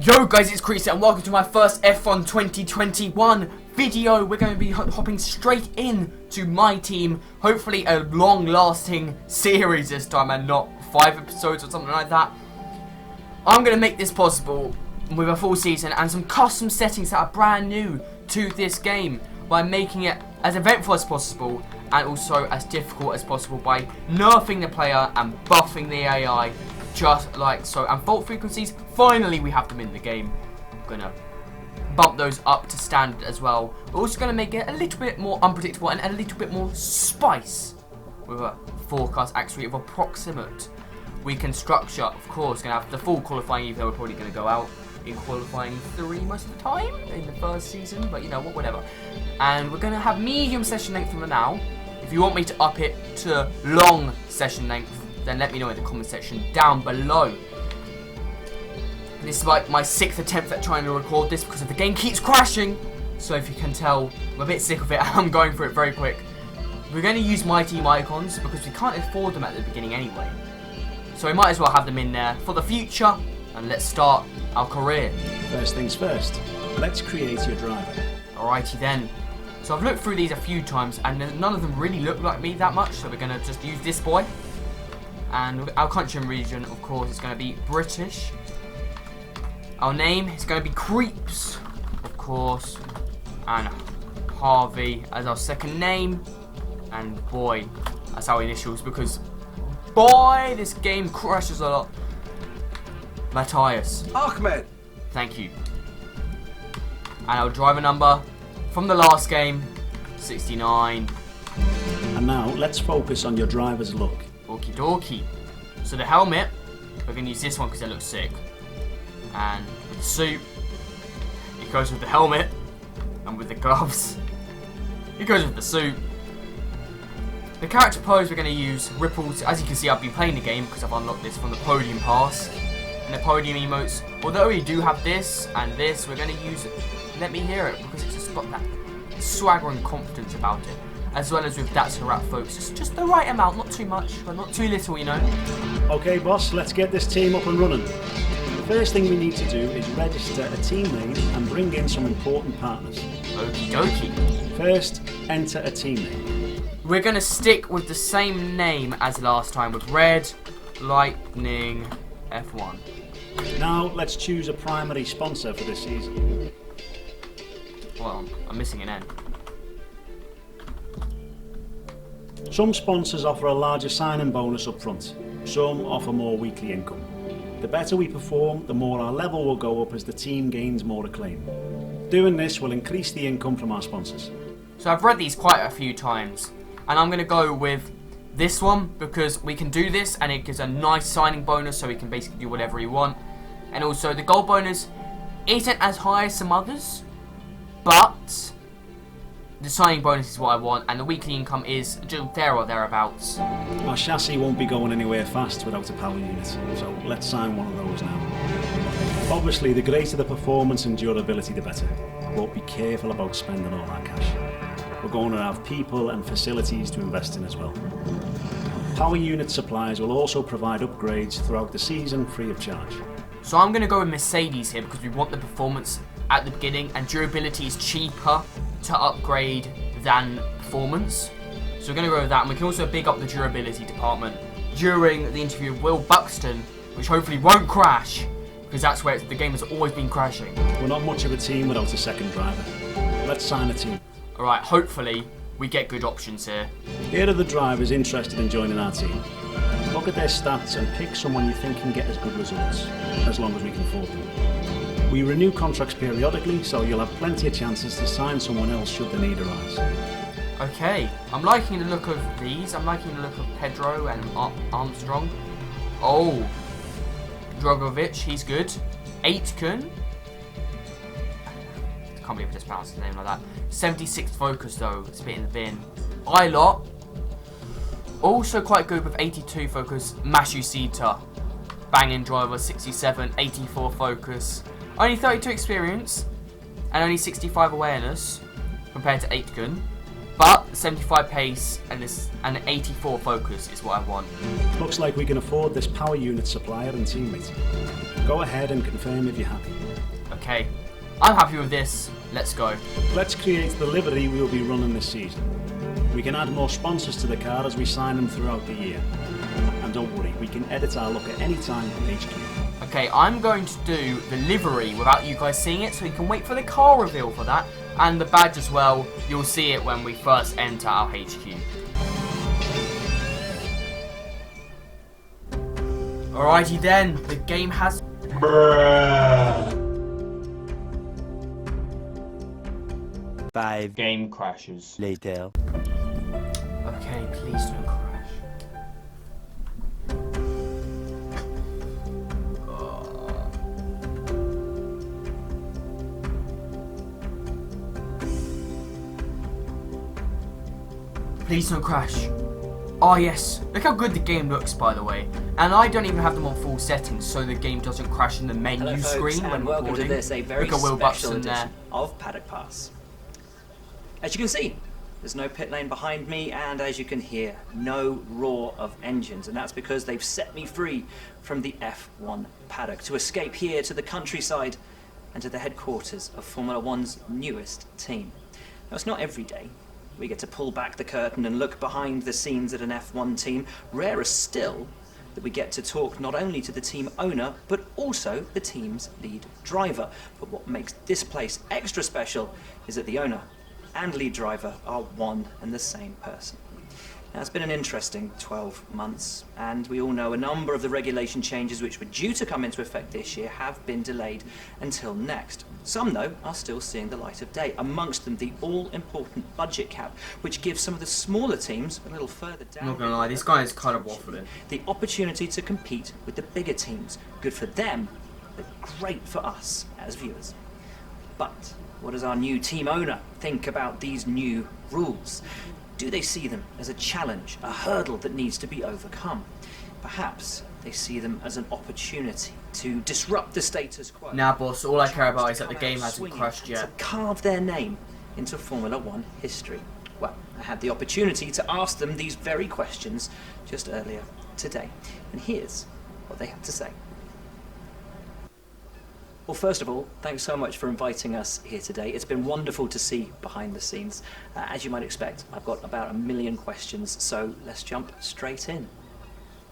Yo guys, it's Chris and welcome to my first F1 2021 video. We're going to be hopping straight in to my team. Hopefully a long-lasting series this time and not 5 episodes or something like that. I'm going to make this possible with a full season and some custom settings that are brand new to this game by making it as eventful as possible and also as difficult as possible by nerfing the player and buffing the AI. Just like so. And fault frequencies, finally we have them in the game. I'm gonna bump those up to standard as well. We're also gonna make it a little bit more unpredictable and a little bit more spice with a forecast accuracy of approximate. Weekend structure, of course, gonna have the full qualifying, even though we're probably gonna go out in qualifying 3 most of the time in the first season, but you know what, whatever. And we're gonna have medium session length from now. If you want me to up it to long session length, then let me know in the comment section down below. This is like my 6th attempt at trying to record this because the game keeps crashing. So if you can tell, I'm a bit sick of it and I'm going through it very quick. We're going to use my team icons because we can't afford them at the beginning anyway. So we might as well have them in there for the future. And let's start our career. First things first, let's create your driver. Alrighty then. So I've looked through these a few times and none of them really look like me that much. So we're going to just use this boy. And our country and region, of course, is going to be British. Our name is going to be Creeps, of course. And Harvey as our second name. And Boy as our initials, because boy, this game crashes a lot. Matthias. Ahmed. Thank you. And our driver number from the last game, 69. And now, let's focus on your driver's look. Okie dokie. So the helmet, we're going to use this one because it looks sick. And with the suit, it goes with the helmet. And with the gloves, it goes with the suit. The character pose, we're going to use ripples. As you can see, I've been playing the game because I've unlocked this from the podium pass. And the podium emotes, although we do have this and this, we're going to use it. Let me hear it because it's just got that swagger and confidence about it. As well as with That's a Wrap, folks. Just the right amount, not too much, but not too little, you know. Okay, boss, let's get this team up and running. The first thing we need to do is register a team name and bring in some important partners. Okie dokie. First, enter a team name. We're going to stick with the same name as last time with Red Lightning F1. Now, let's choose a primary sponsor for this season. Well, I'm missing an N. Some sponsors offer a larger sign-in bonus up front. Some offer more weekly income. The better we perform, the more our level will go up as the team gains more acclaim. Doing this will increase the income from our sponsors. So I've read these quite a few times, and I'm going to go with this one because we can do this and it gives a nice signing bonus, so we can basically do whatever we want. And also the gold bonus isn't as high as some others, but the signing bonus is what I want, and the weekly income is there or thereabouts. Our chassis won't be going anywhere fast without a power unit, so let's sign one of those now. Obviously, the greater the performance and durability, the better, but be careful about spending all that cash. We're going to have people and facilities to invest in as well. Power unit suppliers will also provide upgrades throughout the season free of charge. So I'm going to go with Mercedes here because we want the performance at the beginning, and durability is cheaper to upgrade than performance. So we're going to go with that, and we can also big up the durability department during the interview with Will Buxton, which hopefully won't crash, because that's where the game has always been crashing. We're not much of a team without a second driver. Let's sign a team. Alright, hopefully we get good options here. Here are the drivers interested in joining our team. Look at their stats and pick someone you think can get us good results, as long as we can afford them. We renew contracts periodically, so you'll have plenty of chances to sign someone else should the need arise. Okay, I'm liking the look of these. I'm liking the look of Pedro and Armstrong. Oh, Drogovic, he's good. Aitken. I can't believe I just pronounced his name like that. 76th focus though, it's a bit in the bin. Ilot. Also quite good with 82 focus. Mashusita. Banging driver, 67, 84 focus. Only 32 experience and only 65 awareness compared to Aitken, but 75 pace and 84 focus is what I want. Looks like we can afford this power unit supplier and teammate. Go ahead and confirm if you're happy. Okay, I'm happy with this. Let's go. Let's create the livery we'll be running this season. We can add more sponsors to the car as we sign them throughout the year. And don't worry, we can edit our look at any time from HQ. Okay, I'm going to do the livery without you guys seeing it, so you can wait for the car reveal for that. And the badge as well, you'll see it when we first enter our HQ. Alrighty then, the game has... Five Game crashes. later. Okay, please don't crash. Please don't crash. Oh yes, look how good the game looks, by the way. And I don't even have them on full settings, so the game doesn't crash in the menu Hello, folks, screen when and welcome recording. to this, a very Look at Will special Buxton edition there. of Paddock Pass. As you can see, there's no pit lane behind me, and as you can hear, no roar of engines, and that's because they've set me free from the F1 paddock to escape here to the countryside and to the headquarters of Formula One's newest team. Now, it's not every day we get to pull back the curtain and look behind the scenes at an F1 team. Rarer still that we get to talk not only to the team owner, but also the team's lead driver. But what makes this place extra special is that the owner and lead driver are one and the same person. Now, it's been an interesting 12 months, and we all know a number of the regulation changes which were due to come into effect this year have been delayed until next. Some, though, are still seeing the light of day, amongst them the all-important budget cap, which gives some of the smaller teams a little further down. I'm not gonna lie, this guy is kind of waffling. The opportunity to compete with the bigger teams. Good for them, but great for us as viewers. But what does our new team owner think about these new rules? Do they see them as a challenge, a hurdle that needs to be overcome? Perhaps they see them as an opportunity to disrupt the status quo. Nah, boss, all I care about To is that the come game out hasn't swinging crashed and yet. to carve their name into Formula One history. Well, I had the opportunity to ask them these very questions just earlier today. And here's what they had to say. Well, first of all, thanks so much for inviting us here today. It's been wonderful to see behind the scenes. As you might expect, I've got about 1 million questions, so let's jump straight in.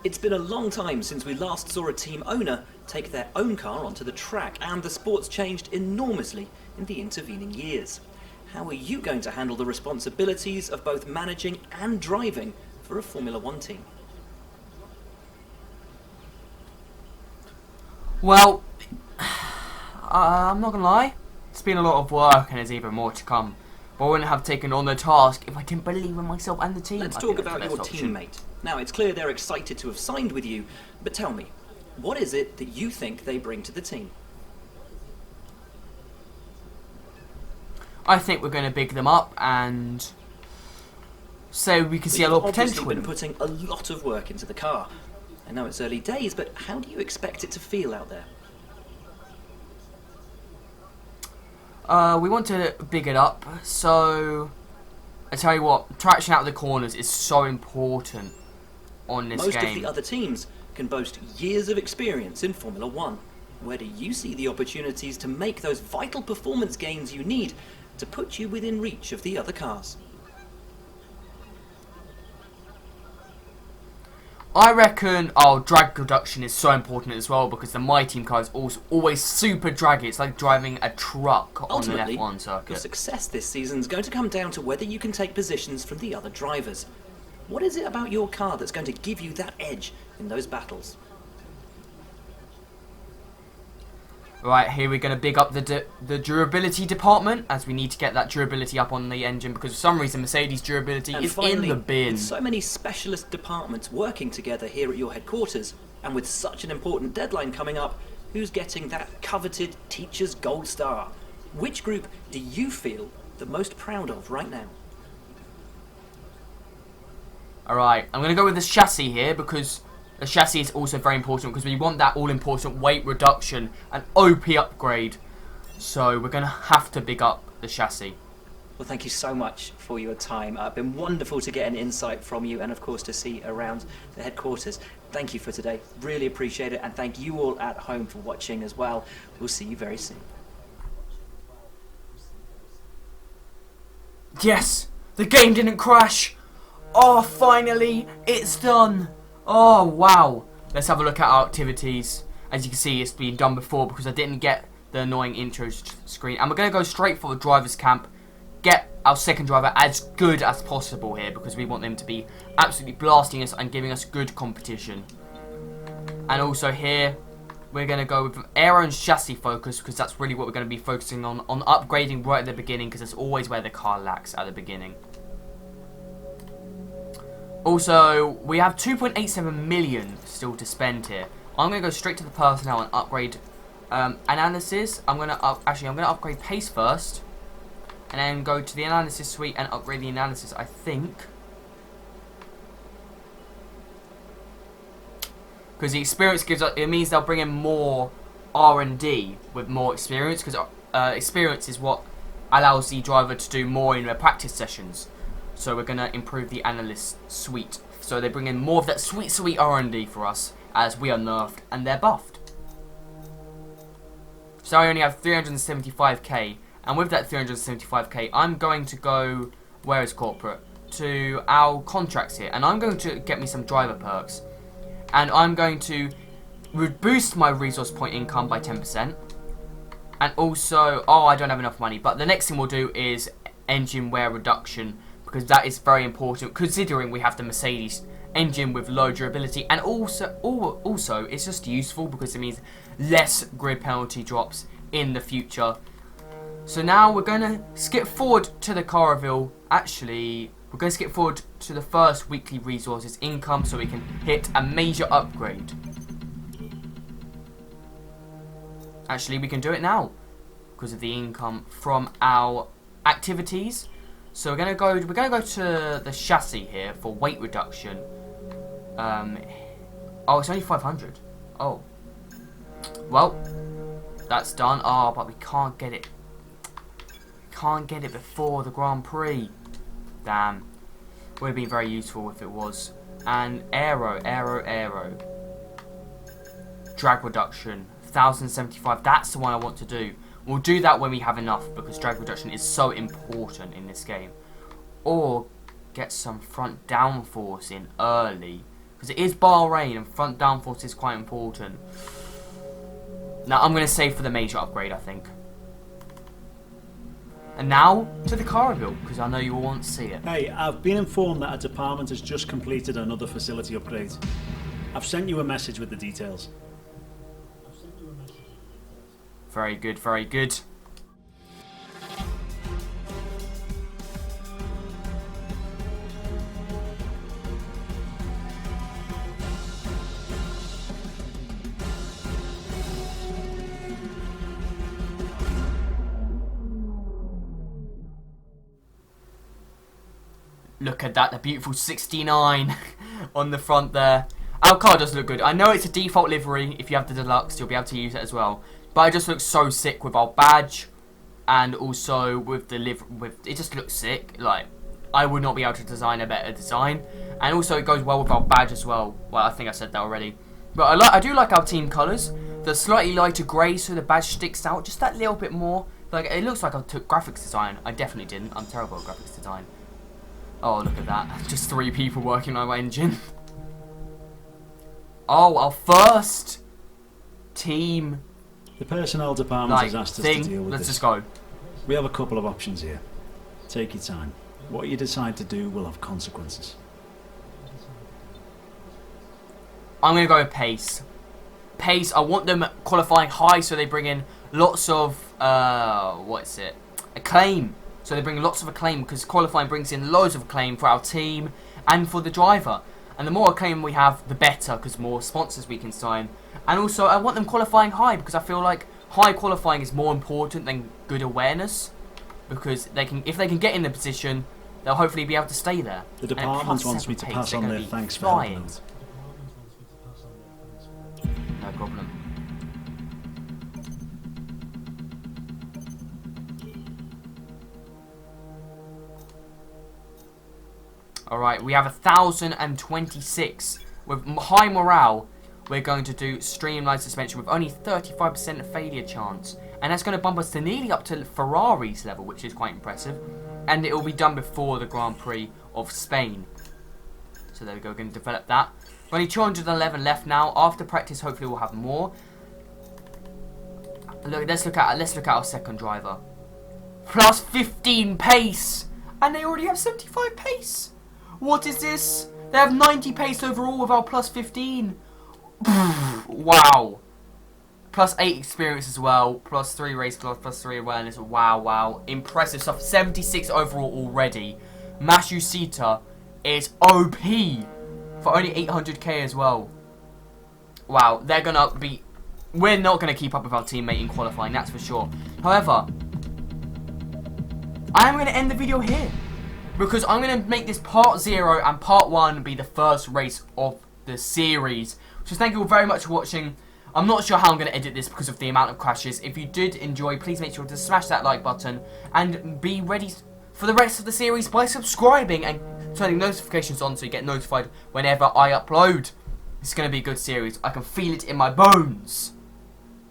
It's been a long time since we last saw a team owner take their own car onto the track, and the sport's changed enormously in the intervening years. How are you going to handle the responsibilities of both managing and driving for a Formula One team? Well, I'm not gonna lie, it's been a lot of work and there's even more to come. But I wouldn't have taken on the task if I didn't believe in myself and the team. Let's I talk think that's about the your best option. teammate. Now, it's clear they're excited to have signed with you, but tell me, what is it that you think they bring to the team? I think we're going to big them up and so we can see a lot of potential You've in obviously them. been putting a lot of work into the car. I know it's early days, but how do you expect it to feel out there? We want to big it up, so I tell you what, traction out of the corners is so important on this Most game. of the other teams can boast years of experience in Formula One. Where do you see the opportunities to make those vital performance gains you need to put you within reach of the other cars? I reckon drag reduction is so important as well because the My Team car is also always super draggy. It's like driving a truck on an Ultimately, F1 your circuit. success this season is going to come down to whether you can take positions from the other drivers. What is it about your car that's going to give you that edge in those battles? Right, here we're going to big up the durability department as we need to get that durability up on the engine because for some reason Mercedes durability And is finally, in the bin. with so many specialist departments working together here at your headquarters, and with such an important deadline coming up, who's getting that coveted Teacher's Gold Star? Which group do you feel the most proud of right now? Alright, I'm going to go with this chassis here because the chassis is also very important because we want that all-important weight reduction and OP upgrade. So we're going to have to big up the chassis. Well, thank you so much for your time. It's been wonderful to get an insight from you and, of course, to see around the headquarters. thank you for today. Really appreciate it, and thank you all at home for watching as well. We'll see you very soon. Yes! The game didn't crash! Oh, finally! It's done! Oh, wow. Let's have a look at our activities. As you can see, it's been done before because I didn't get the annoying intro screen. And we're going to go straight for the driver's camp. Get our second driver as good as possible here because we want them to be absolutely blasting us and giving us good competition. And also here, we're going to go with aero and chassis focus because that's really what we're going to be focusing on upgrading right at the beginning because that's always where the car lacks at the beginning. Also, we have 2.87 million still to spend here. I'm going to go straight to the personnel and upgrade analysis. I'm going to upgrade pace first. And then go to the analysis suite and upgrade the analysis, I think. Because the experience gives us, it means they'll bring in more R&D with more experience. Because experience is what allows the driver to do more in their practice sessions. So we're going to improve the analyst suite. So they bring in more of that sweet R&D for us. As we are nerfed and they're buffed. So I only have 375k. And with that 375k, I'm going to go, where is corporate? To our contracts here. And I'm going to get me some driver perks. And I'm going to boost my resource point income by 10%. And also, oh, I don't have enough money. But the next thing we'll do is engine wear reduction. Because that is very important, considering we have the Mercedes engine with low durability. And also it's just useful because it means less grid penalty drops in the future. So now we're going to skip forward to the car reveal. Actually, we're going to skip forward to the first weekly resources income so we can hit a major upgrade. Actually, we can do it now because of the income from our activities. So we're going to go to the chassis here for weight reduction. Oh, it's only 500. Oh. Well, that's done. Oh, but we can't get it. Can't get it before the Grand Prix. Damn. Would have been very useful if it was. And aero. Drag reduction. 1075. That's the one I want to do. We'll do that when we have enough because drag reduction is so important in this game. Or get some front downforce in early. Because it is Bahrain and front downforce is quite important. Now I'm going to save for the major upgrade, I think. And now to the car reveal, because I know you all want to see it. Hey, I've been informed that a department has just completed another facility upgrade. I've sent you a message with the details. Very good, very good. Look at that, the beautiful 69 on the front there. Our car does look good. I know it's a default livery. If you have the deluxe, you'll be able to use it as well. But it just looks so sick with our badge, and also with the it just looks sick. Like, I would not be able to design a better design, and also it goes well with our badge as well. Well, I think I said that already. But I do like our team colours. The slightly lighter grey, so the badge sticks out just that little bit more. Like, it looks like I took graphics design. I definitely didn't. I'm terrible at graphics design. Oh, look at that. Just 3 people working on my engine. Oh, our first team. The personnel department has asked us to deal with this. Let's just go. We have a couple of options here. Take your time. What you decide to do will have consequences. I'm going to go with pace. Pace, I want them qualifying high so they bring in lots of, acclaim. So they bring lots of acclaim because qualifying brings in loads of acclaim for our team and for the driver. And the more acclaim we have, the better because more sponsors we can sign. And also, I want them qualifying high because I feel like high qualifying is more important than good awareness. Because if they can get in the position, they'll hopefully be able to stay there. The department wants me to pass on their thanks for helping out. No problem. Alright, we have 1,026 with high morale, we're going to do streamlined suspension with only 35% failure chance. And that's going to bump us to nearly up to Ferrari's level, which is quite impressive. And it will be done before the Grand Prix of Spain. So there we go, we're going to develop that. Only 211 left now. After practice, hopefully we'll have more. Look, let's look at our second driver. Plus 15 pace, and they already have 75 pace. What is this? They have 90 pace overall with our plus 15. Wow. Plus 8 experience as well. Plus 3 race class, plus 3 awareness. Wow, wow. Impressive stuff. 76 overall already. Matsushita is OP for only 800k as well. Wow, they're going to be... We're not going to keep up with our teammate in qualifying, that's for sure. However, I am going to end the video here, because I'm going to make this part 0 and part 1 be the first race of the series. So thank you all very much for watching. I'm not sure how I'm going to edit this because of the amount of crashes. If you did enjoy, please make sure to smash that like button and be ready for the rest of the series by subscribing and turning notifications on so you get notified whenever I upload. It's going to be a good series. I can feel it in my bones.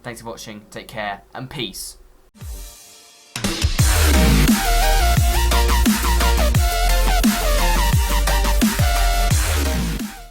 Thanks for watching, take care, and peace.